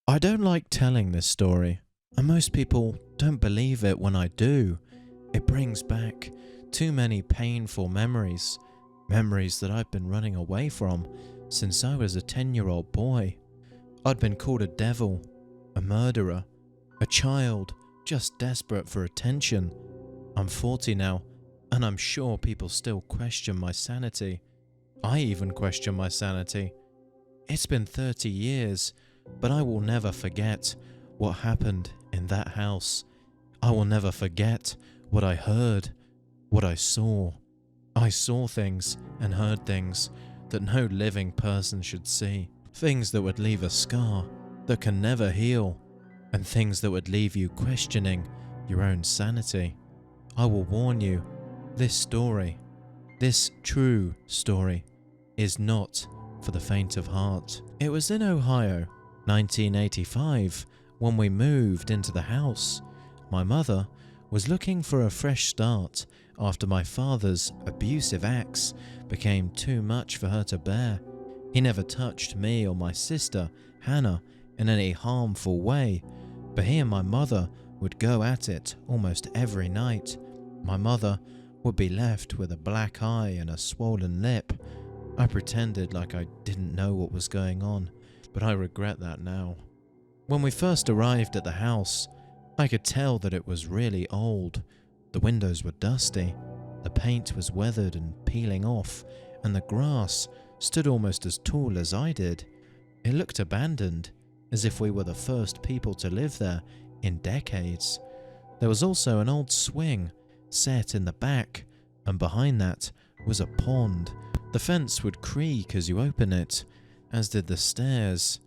I don't like telling this story, and most people don't believe it when I do. It brings back too many painful memories, memories that I've been running away from since I was a 10-year-old boy. I'd been called a devil, a murderer, a child just desperate for attention. I'm 40 now, and I'm sure people still question my sanity. I even question my sanity. It's been 30 years, but I will never forget what happened in that house. I will never forget what I heard, what I saw. I saw things and heard things that no living person should see. Things that would leave a scar that can never heal, and things that would leave you questioning your own sanity. I will warn you, this story, this true story, is not for the faint of heart. It was in Ohio, 1985, when we moved into the house. My mother was looking for a fresh start after my father's abusive acts became too much for her to bear. He never touched me or my sister, Hannah, in any harmful way, but he and my mother would go at it almost every night. My mother would be left with a black eye and a swollen lip. I pretended like I didn't know what was going on, but I regret that now. When we first arrived at the house, I could tell that it was really old. The windows were dusty, the paint was weathered and peeling off, and the grass stood almost as tall as I did. It looked abandoned, as if we were the first people to live there in decades. There was also an old swing set in the back, and behind that was a pond. The fence would creak as you open it, as did the stairs.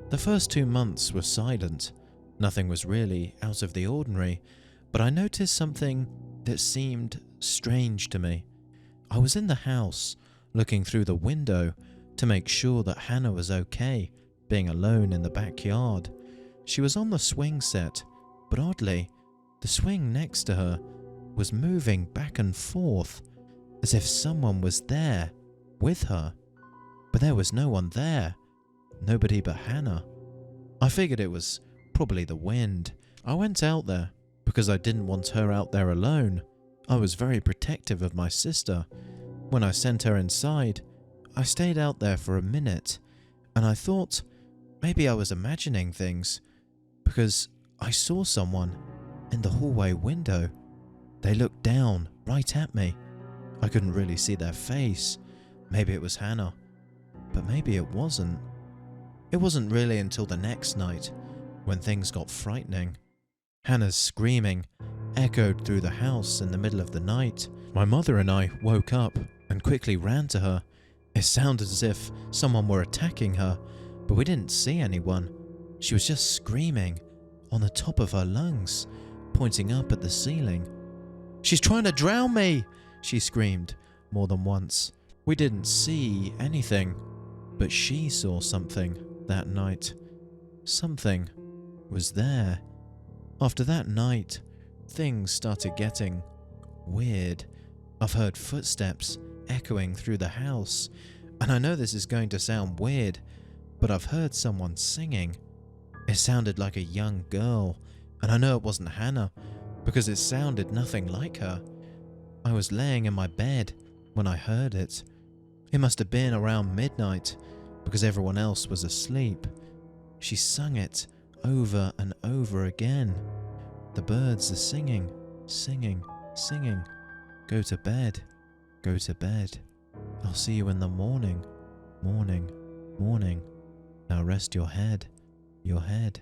The first 2 months were silent. Nothing was really out of the ordinary, but I noticed something that seemed strange to me. I was in the house, looking through the window to make sure that Hannah was okay, being alone in the backyard. She was on the swing set, but oddly, the swing next to her was moving back and forth, as if someone was there with her. But there was no one there, nobody but Hannah. I figured it was probably the wind. I went out there because I didn't want her out there alone. I was very protective of my sister. When I sent her inside, I stayed out there for a minute, and I thought maybe I was imagining things, because I saw someone in the hallway window. They looked down right at me. I couldn't really see their face. Maybe it was Hannah, but maybe it wasn't. It wasn't really until the next night when things got frightening. Hannah's screaming echoed through the house in the middle of the night. My mother and I woke up and quickly ran to her. It sounded as if someone were attacking her, but we didn't see anyone. She was just screaming on the top of her lungs, pointing up at the ceiling. "She's trying to drown me!" she screamed more than once. We didn't see anything, but she saw something that night. Something was there. After that night, things started getting weird. I've heard footsteps echoing through the house, and I know this is going to sound weird, but I've heard someone singing. It sounded like a young girl, and I know it wasn't Hannah, because it sounded nothing like her. I was laying in my bed when I heard it. It must have been around midnight, because everyone else was asleep. She sung it over and over again. The birds are singing, singing, singing. Go to bed, go to bed. I'll see you in the morning, morning, morning. Now rest your head, your head.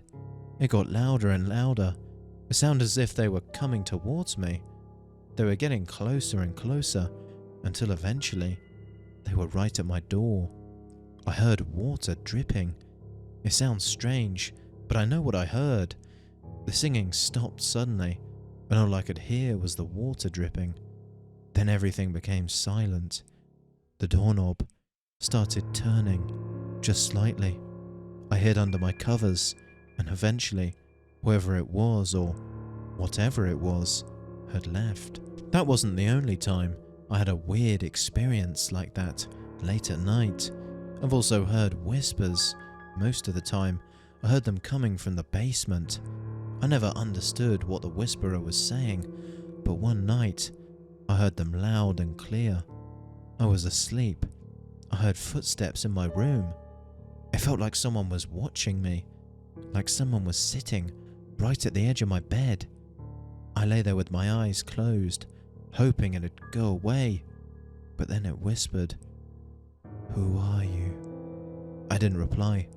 It got louder and louder. It sounded as if they were coming towards me. They were getting closer and closer, until eventually they were right at my door. I heard water dripping. It sounds strange, but I know what I heard. The singing stopped suddenly, and all I could hear was the water dripping. Then everything became silent. The doorknob started turning, just slightly. I hid under my covers, and eventually, whoever it was, or whatever it was, had left. That wasn't the only time I had a weird experience like that late at night. I've also heard whispers. Most of the time, I heard them coming from the basement. I never understood what the whisperer was saying, but one night I heard them loud and clear. I was asleep. I heard footsteps in my room. It felt like someone was watching me, like someone was sitting right at the edge of my bed. I lay there with my eyes closed, hoping it'd go away, but then it whispered, "Who are you?" I didn't reply.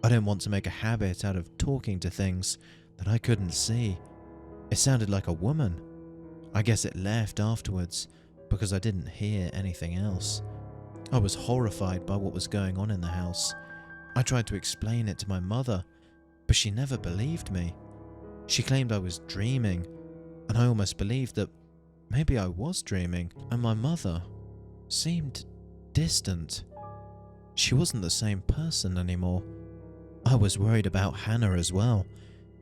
I didn't want to make a habit out of talking to things that I couldn't see. It sounded like a woman. I guess it left afterwards because I didn't hear anything else. I was horrified by what was going on in the house. I tried to explain it to my mother, but she never believed me. She claimed I was dreaming, and I almost believed that maybe I was dreaming, and my mother seemed distant. She wasn't the same person anymore. I was worried about Hannah as well.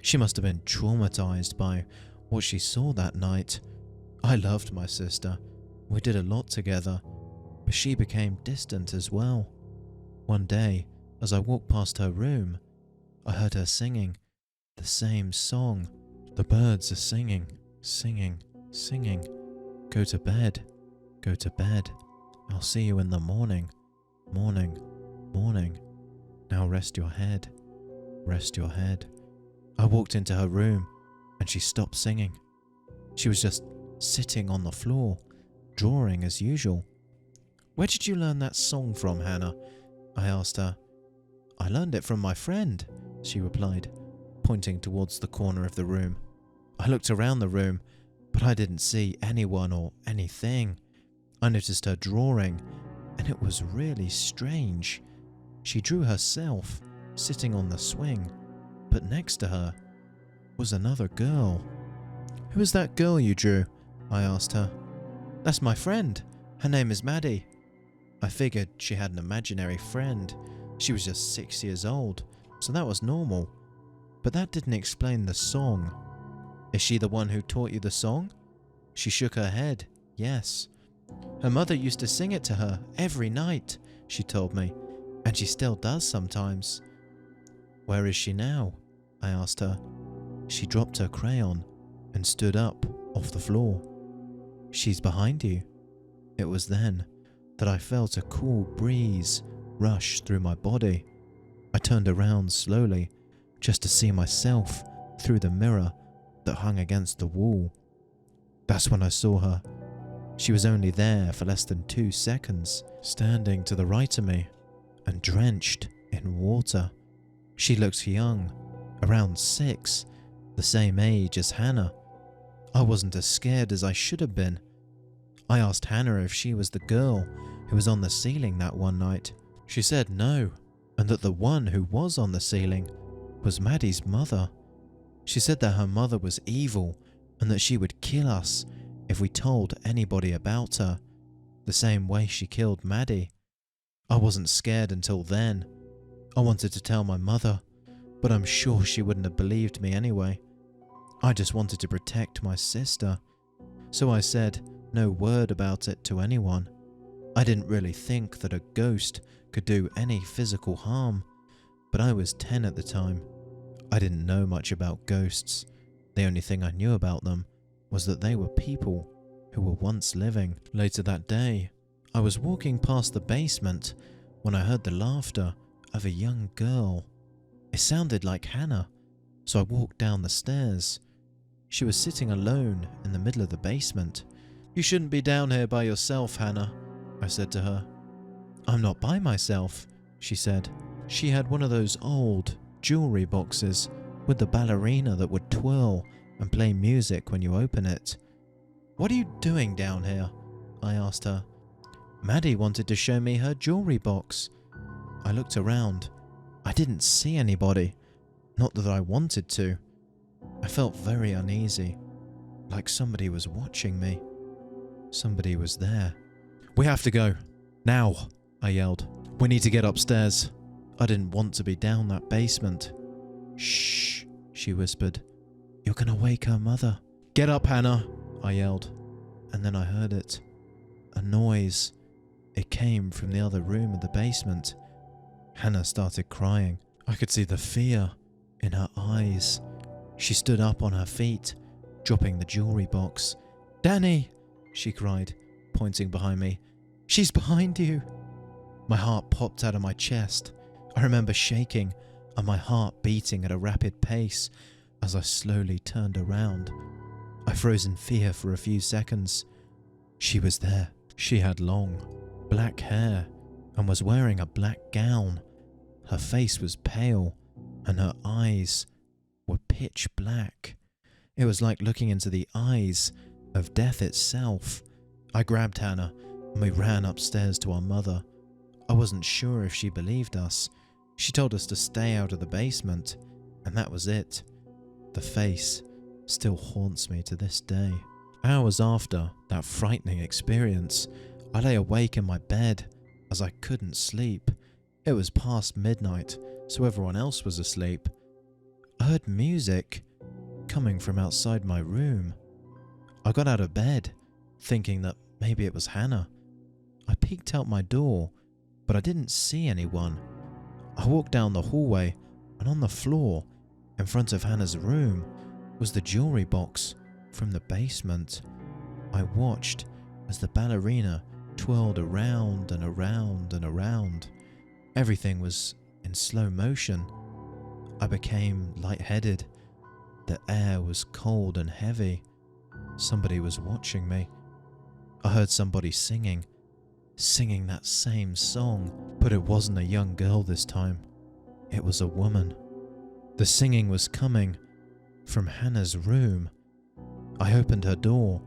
She must have been traumatized by what she saw that night. I loved my sister. We did a lot together, but she became distant as well. One day, as I walked past her room, I heard her singing the same song. The birds are singing, singing, singing. Go to bed, go to bed. I'll see you in the morning, morning, morning. Now rest your head, rest your head. I walked into her room and she stopped singing. She was just sitting on the floor, drawing as usual. "Where did you learn that song from, Hannah?" I asked her. "I learned it from my friend," she replied, pointing towards the corner of the room. I looked around the room, but I didn't see anyone or anything. I noticed her drawing, and it was really strange. She drew herself, sitting on the swing, but next to her was another girl. "Who is that girl you drew?" I asked her. "That's my friend. Her name is Maddie." I figured she had an imaginary friend. She was just 6 years old, so that was normal. But that didn't explain the song. "Is she the one who taught you the song?" She shook her head. "Yes. Her mother used to sing it to her every night," she told me, "and she still does sometimes." "Where is she now?" I asked her. She dropped her crayon and stood up off the floor. "She's behind you." It was then that I felt a cool breeze rush through my body. I turned around slowly just to see myself through the mirror that hung against the wall. That's when I saw her. She was only there for less than 2 seconds, standing to the right of me and drenched in water. She looked young, around 6, the same age as Hannah. I wasn't as scared as I should have been. I asked Hannah if she was the girl who was on the ceiling that one night. She said no, and that the one who was on the ceiling was Maddie's mother. She said that her mother was evil and that she would kill us if we told anybody about her, the same way she killed Maddie. I wasn't scared until then. I wanted to tell my mother, but I'm sure she wouldn't have believed me anyway. I just wanted to protect my sister, so I said no word about it to anyone. I didn't really think that a ghost could do any physical harm, but I was 10 at the time. I didn't know much about ghosts. The only thing I knew about them was that they were people who were once living. Later that day, I was walking past the basement when I heard the laughter of a young girl. It sounded like Hannah, so I walked down the stairs. She was sitting alone in the middle of the basement. "You shouldn't be down here by yourself, Hannah," I said to her. "I'm not by myself," she said. She had one of those old jewelry boxes with the ballerina that would twirl and play music when you open it. "What are you doing down here?" I asked her. "Maddie wanted to show me her jewelry box." I looked around. I didn't see anybody. Not that I wanted to. I felt very uneasy, like somebody was watching me. Somebody was there. "We have to go. Now," I yelled. "We need to get upstairs." I didn't want to be down that basement. "Shh," she whispered. "You're gonna wake her mother." "Get up, Hannah," I yelled. And then I heard it. A noise. It came from the other room of the basement. Hannah started crying. I could see the fear in her eyes. She stood up on her feet, dropping the jewelry box. "Danny!" she cried, pointing behind me. "She's behind you!" My heart popped out of my chest. I remember shaking and my heart beating at a rapid pace as I slowly turned around. I froze in fear for a few seconds. She was there. She had long, black hair and was wearing a black gown. Her face was pale and her eyes were pitch black. It was like looking into the eyes of death itself. I grabbed Hannah and we ran upstairs to our mother. I wasn't sure if she believed us. She told us to stay out of the basement, and that was it. The face still haunts me to this day. Hours after that frightening experience, I lay awake in my bed as I couldn't sleep. It was past midnight, so everyone else was asleep. I heard music coming from outside my room. I got out of bed, thinking that maybe it was Hannah. I peeked out my door, but I didn't see anyone. I walked down the hallway, and on the floor, in front of Hannah's room, was the jewelry box from the basement. I watched as the ballerina twirled around and around and around. Everything was in slow motion. I became lightheaded. The air was cold and heavy. Somebody was watching me. I heard somebody singing that same song, but it wasn't a young girl this time. It was a woman. The singing was coming from Hannah's room. I opened her door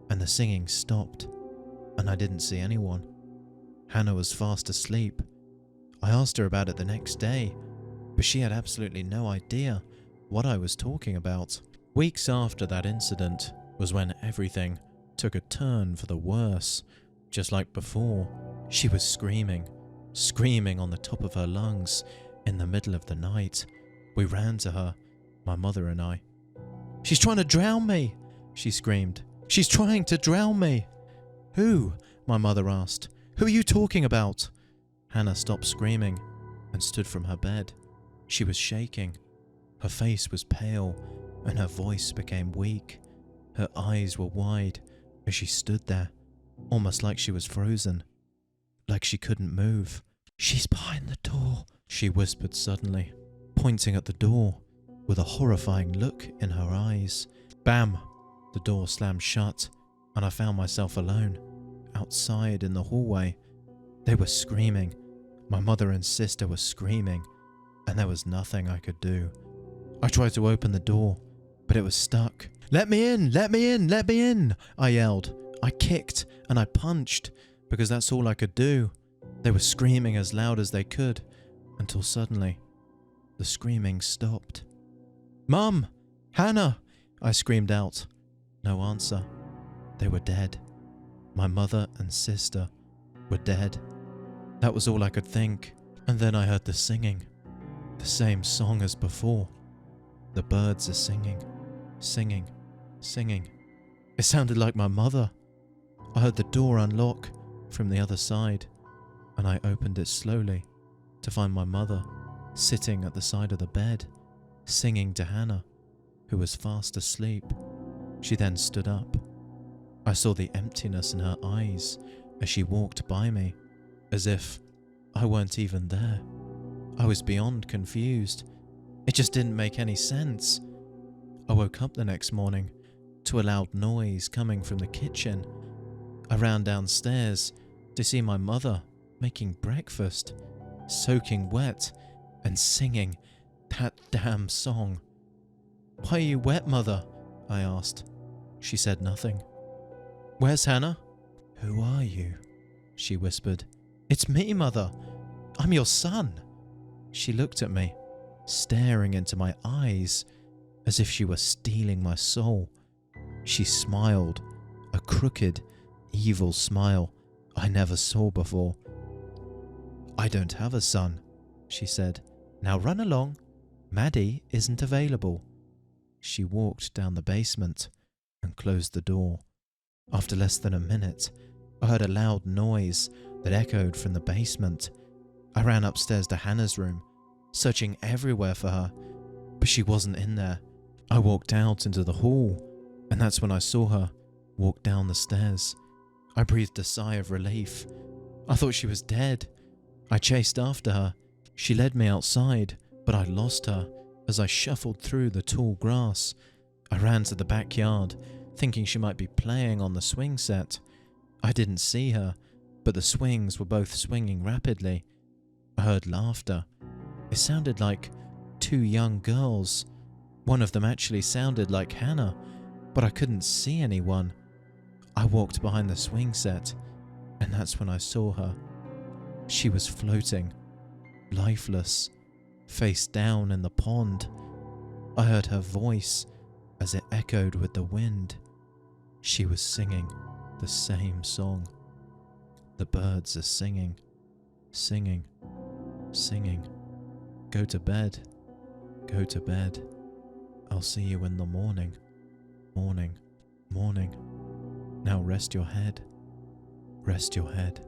and the singing stopped, and I didn't see anyone. Hannah was fast asleep. I asked her about it the next day, but she had absolutely no idea what I was talking about. Weeks after that incident was when everything took a turn for the worse. Just like before, she was screaming on the top of her lungs in the middle of the night. We ran to her, my mother and I. "She's trying to drown me!" she screamed. "She's trying to drown me!" "Who?" my mother asked. "Who are you talking about?" Hannah stopped screaming and stood from her bed. She was shaking. Her face was pale and her voice became weak. Her eyes were wide as she stood there, almost like she was frozen, like she couldn't move. "She's behind the door," she whispered suddenly, pointing at the door with a horrifying look in her eyes. Bam! The door slammed shut, and I found myself alone, outside in the hallway. They were screaming. My mother and sister were screaming, and there was nothing I could do. I tried to open the door, but it was stuck. "Let me in! Let me in! Let me in!" I yelled. I kicked and I punched, because that's all I could do. They were screaming as loud as they could, until suddenly, the screaming stopped. "Mum! Hannah!" I screamed out. No answer. They were dead. My mother and sister were dead. That was all I could think. And then I heard the singing. The same song as before. The birds are singing, singing, singing. It sounded like my mother. I heard the door unlock from the other side, and I opened it slowly to find my mother sitting at the side of the bed, singing to Hannah, who was fast asleep. She then stood up. I saw the emptiness in her eyes as she walked by me, as if I weren't even there. I was beyond confused. It just didn't make any sense. I woke up the next morning to a loud noise coming from the kitchen. I ran downstairs to see my mother making breakfast, soaking wet and singing that damn song. "Why are you wet, Mother?" I asked. She said nothing. "Where's Hannah?" "Who are you?" she whispered. "It's me, Mother. I'm your son." She looked at me, staring into my eyes as if she were stealing my soul. She smiled, a crooked, evil smile I never saw before. "I don't have a son," she said. "Now run along. Maddie isn't available." She walked down the basement and closed the door. After less than a minute, I heard a loud noise that echoed from the basement. I ran upstairs to Hannah's room searching everywhere for her, but she wasn't in there. I walked out into the hall, and that's when I saw her walk down the stairs. I breathed a sigh of relief. I thought she was dead. I chased after her. She led me outside, but I lost her as I shuffled through the tall grass. I ran to the backyard, thinking she might be playing on the swing set. I didn't see her, but the swings were both swinging rapidly. I heard laughter. It sounded like two young girls. One of them actually sounded like Hannah, but I couldn't see anyone. I walked behind the swing set, and that's when I saw her. She was floating, lifeless, face down in the pond. I heard her voice as it echoed with the wind. She was singing the same song. The birds are singing, singing, singing. Go to bed, go to bed. I'll see you in the morning, morning, morning. Now rest your head, rest your head.